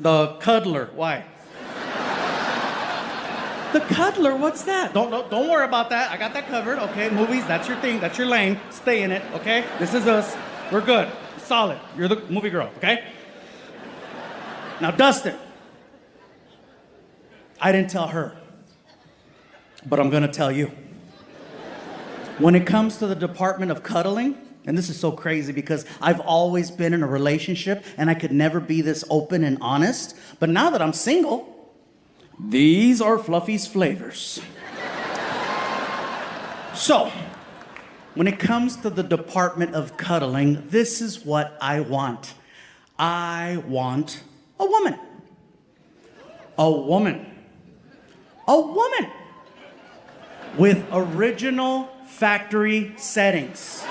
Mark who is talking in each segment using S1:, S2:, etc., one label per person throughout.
S1: The cuddler. Why? The cuddler, what's that? Don't worry about that. I got that covered, okay? Movies, that's your thing, that's your lane. Stay in it, okay? This is us. We're good. Solid. You're the movie girl, okay? Now, Dustin. I didn't tell her, but I'm gonna tell you. When it comes to the department of cuddling, and this is so crazy because I've always been in a relationship and I could never be this open and honest, but now that I'm single, these are Fluffy's flavors. So, when it comes to the department of cuddling, this is what I want. I want a woman. A woman. A woman. With original factory settings.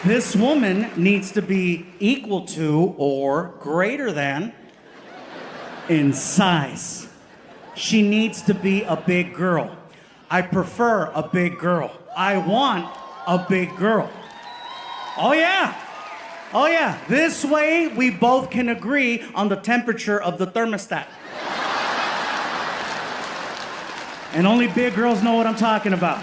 S1: This woman needs to be equal to or greater than in size. She needs to be a big girl. I prefer a big girl. I want a big girl. Oh yeah. Oh yeah. This way we both can agree on the temperature of the thermostat. And only big girls know what I'm talking about.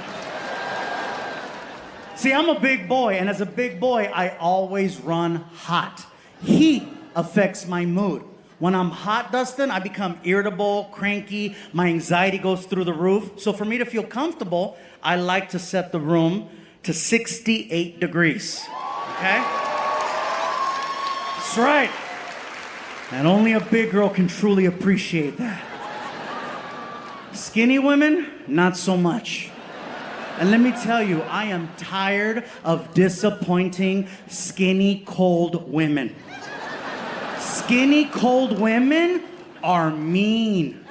S1: See, I'm a big boy, and as a big boy, I always run hot. Heat affects my mood. When I'm hot, Dustin, I become irritable, cranky, my anxiety goes through the roof. So for me to feel comfortable, I like to set the room to 68 degrees, okay? That's right. And only a big girl can truly appreciate that. Skinny women, not so much. And let me tell you, I am tired of disappointing skinny, cold women. Skinny, cold women are mean.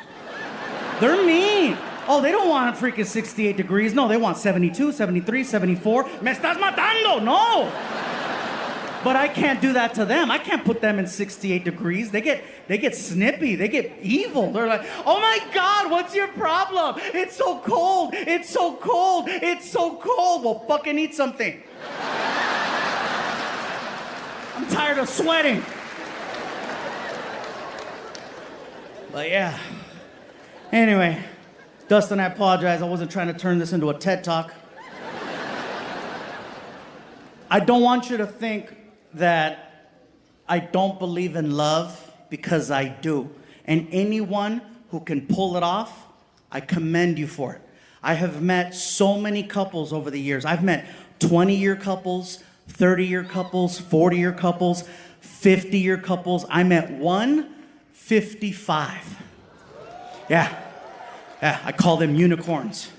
S1: They're mean. Oh, they don't want freaking 68 degrees. No, they want 72, 73, 74. Me estás matando. No. But I can't do that to them. I can't put them in 68 degrees. They get snippy. They get evil. They're like, oh my God, what's your problem? It's so cold. It's so cold. It's so cold. Well, fucking eat something. I'm tired of sweating. But yeah. Anyway, Dustin, I apologize. I wasn't trying to turn this into a TED Talk. I don't want you to think that I don't believe in love, because I do. And anyone who can pull it off, I commend you for it. I have met so many couples over the years. I've met 20-year couples, 30-year couples, 40-year couples, 50-year couples. I met one 55. Yeah, I call them unicorns.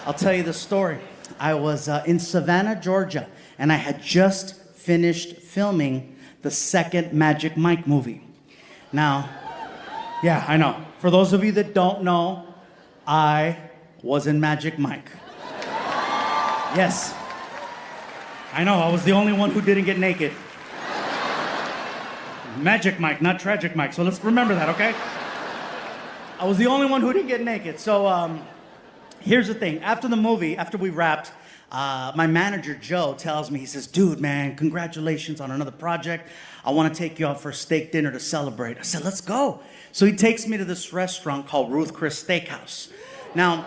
S1: I'll tell you the story. I was in Savannah, Georgia, and I had just finished filming the second Magic Mike movie. Now, yeah, I know. For those of you that don't know, I was in Magic Mike. Yes. I know, I was the only one who didn't get naked. Magic Mike, not Tragic Mike, so let's remember that, okay? I was the only one who didn't get naked. So, here's the thing. After the movie, after we wrapped, my manager, Joe, tells me, he says, dude, man, congratulations on another project. I want to take you out for a steak dinner to celebrate. I said, let's go. So he takes me to this restaurant called Ruth Chris Steakhouse. Now,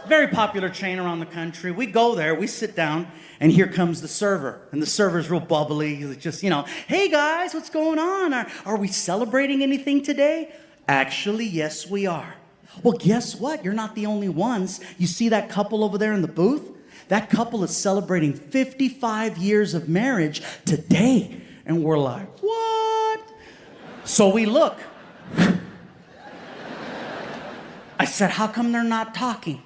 S1: very popular chain around the country. We go there, we sit down, and here comes the server. And the server's real bubbly. He's just, hey guys, what's going on? Are we celebrating anything today? Actually, yes, we are. Well, guess what? You're not the only ones. You see that couple over there in the booth? That couple is celebrating 55 years of marriage today. And we're like, what? So we look. I said, how come they're not talking?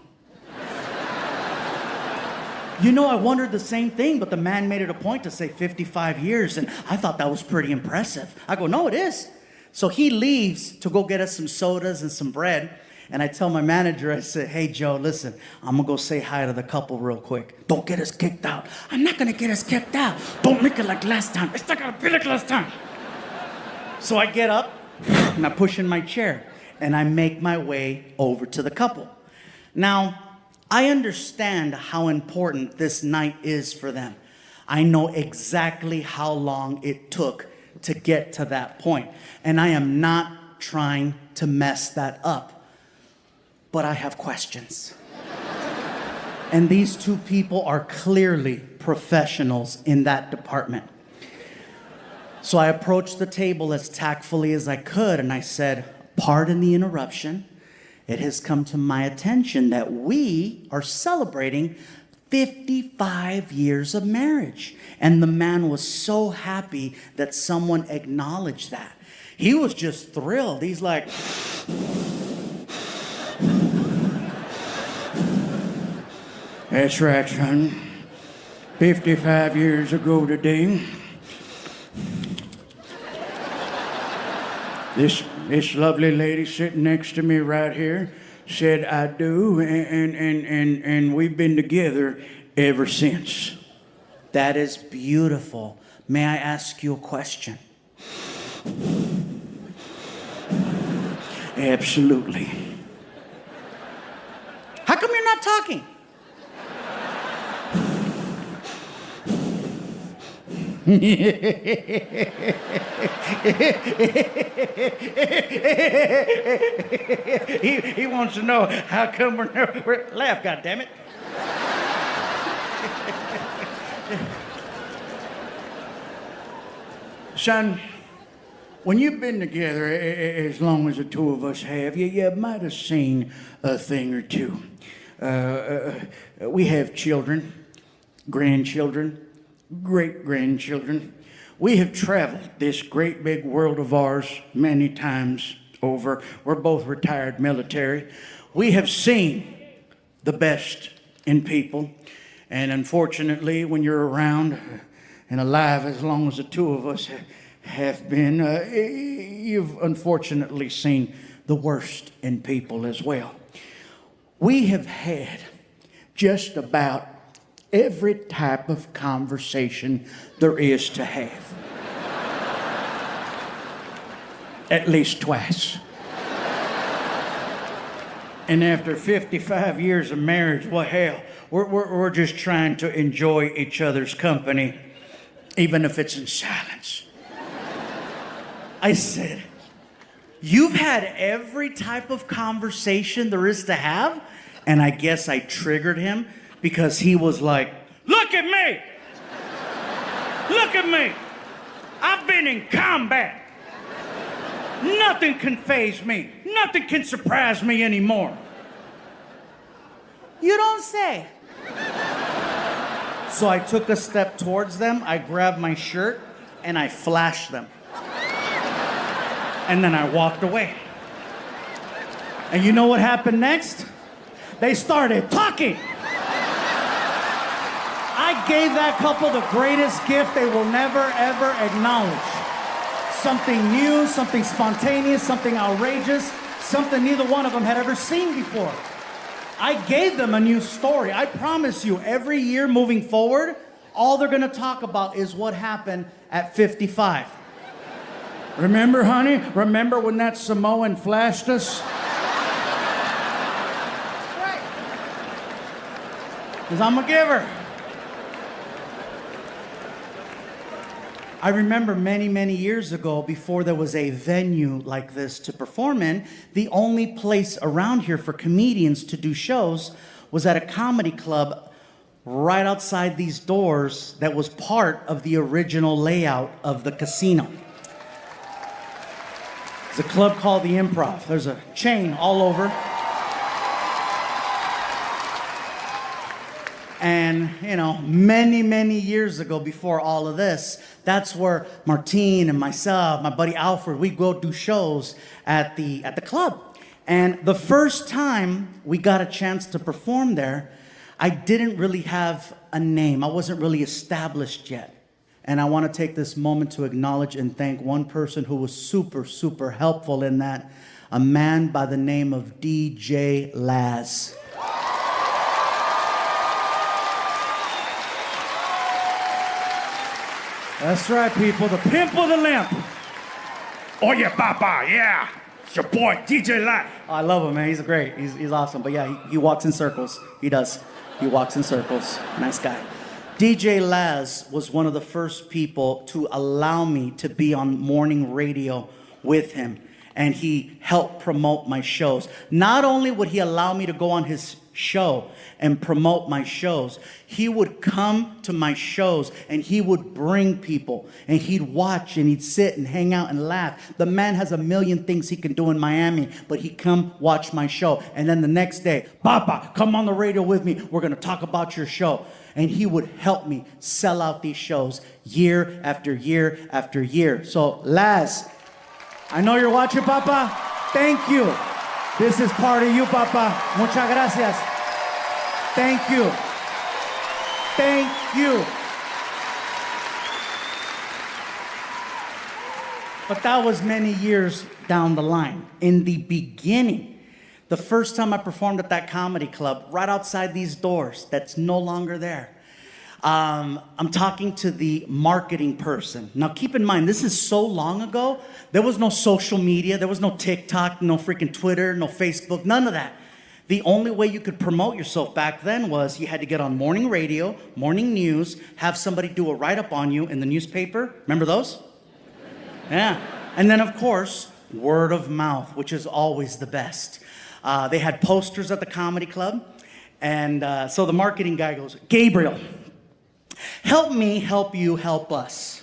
S1: I wondered the same thing, but the man made it a point to say 55 years, and I thought that was pretty impressive. I go, no, it is. So he leaves to go get us some sodas and some bread. And I tell my manager, I said, hey, Joe, listen, I'm going to go say hi to the couple real quick. Don't get us kicked out. I'm not going to get us kicked out. Don't make it like last time. It's not going to be like last time. So I get up, and I push in my chair, and I make my way over to the couple. Now, I understand how important this night is for them. I know exactly how long it took to get to that point, and I am not trying to mess that up. But I have questions. And these two people are clearly professionals in that department. So I approached the table as tactfully as I could, and I said, "Pardon the interruption. It has come to my attention that we are celebrating 55 years of marriage." And the man was so happy that someone acknowledged that. He was just thrilled. He's like, "That's right, son. 55 years ago today, this lovely lady sitting next to me right here said I do, and we've been together ever since." That is beautiful. May I ask you a question? Absolutely. How come you're not talking? he wants to know how come we're laugh, goddammit. Son, when you've been together as long as the two of us have, you might have seen a thing or two. We have children, grandchildren, great-grandchildren. We have traveled this great big world of ours many times over. We're both retired military. We have seen the best in people. And unfortunately, when you're around and alive as long as the two of us have been, you've unfortunately seen the worst in people as well. We have had just about every type of conversation there is to have. At least twice. And after 55 years of marriage, well, hell, we're just trying to enjoy each other's company, even if it's in silence. I said, "You've had every type of conversation there is to have?" And I guess I triggered him, because he was like, "Look at me! Look at me! I've been in combat. Nothing can faze me. Nothing can surprise me anymore." "You don't say." So I took a step towards them, I grabbed my shirt, and I flashed them. And then I walked away. And you know what happened next? They started talking. I gave that couple the greatest gift they will never, ever acknowledge. Something new, something spontaneous, something outrageous, something neither one of them had ever seen before. I gave them a new story. I promise you, every year moving forward, all they're gonna talk about is what happened at 55. "Remember, honey? Remember when that Samoan flashed us?" Right. Because I'm a giver. I remember many, many years ago, before there was a venue like this to perform in, the only place around here for comedians to do shows was at a comedy club right outside these doors that was part of the original layout of the casino. It's a club called the Improv. There's a chain all over. And, you know, many, many years ago, before all of this, that's where Martine and myself, my buddy Alfred, we go do shows at the club. And the first time we got a chance to perform there, I didn't really have a name. I wasn't really established yet. And I want to take this moment to acknowledge and thank one person who was super, super helpful in that, a man by the name of DJ Laz. That's right, people. The pimp with the limp.
S2: Oye, papa, yeah. It's your boy, DJ Laz.
S1: I love him, man. He's great. He's awesome. But yeah, he walks in circles. He does. He walks in circles. Nice guy. DJ Laz was one of the first people to allow me to be on morning radio with him. And he helped promote my shows. Not only would he allow me to go on his show and promote my shows, he would come to my shows and he would bring people and he'd watch and he'd sit and hang out and laugh. The man has a million things he can do in Miami, but he'd come watch my show. And then the next day, Papa, come on the radio with me. We're going to talk about your show. And he would help me sell out these shows year after year after year. So, Laz, I know you're watching, Papa. Thank you. This is part of you, Papa. Muchas gracias. Thank you. Thank you. But that was many years down the line. In the beginning, the first time I performed at that comedy club, right outside these doors, that's no longer there. I'm talking to the marketing person. Now, keep in mind, this is so long ago. There was no social media. There was no TikTok, no freaking Twitter, no Facebook, none of that. The only way you could promote yourself back then was you had to get on morning radio, morning news, have somebody do a write-up on you in the newspaper. Remember those? Yeah. And then, of course, word of mouth, which is always the best. They had posters at the comedy club. And so the marketing guy goes, Gabriel, help me help you help us.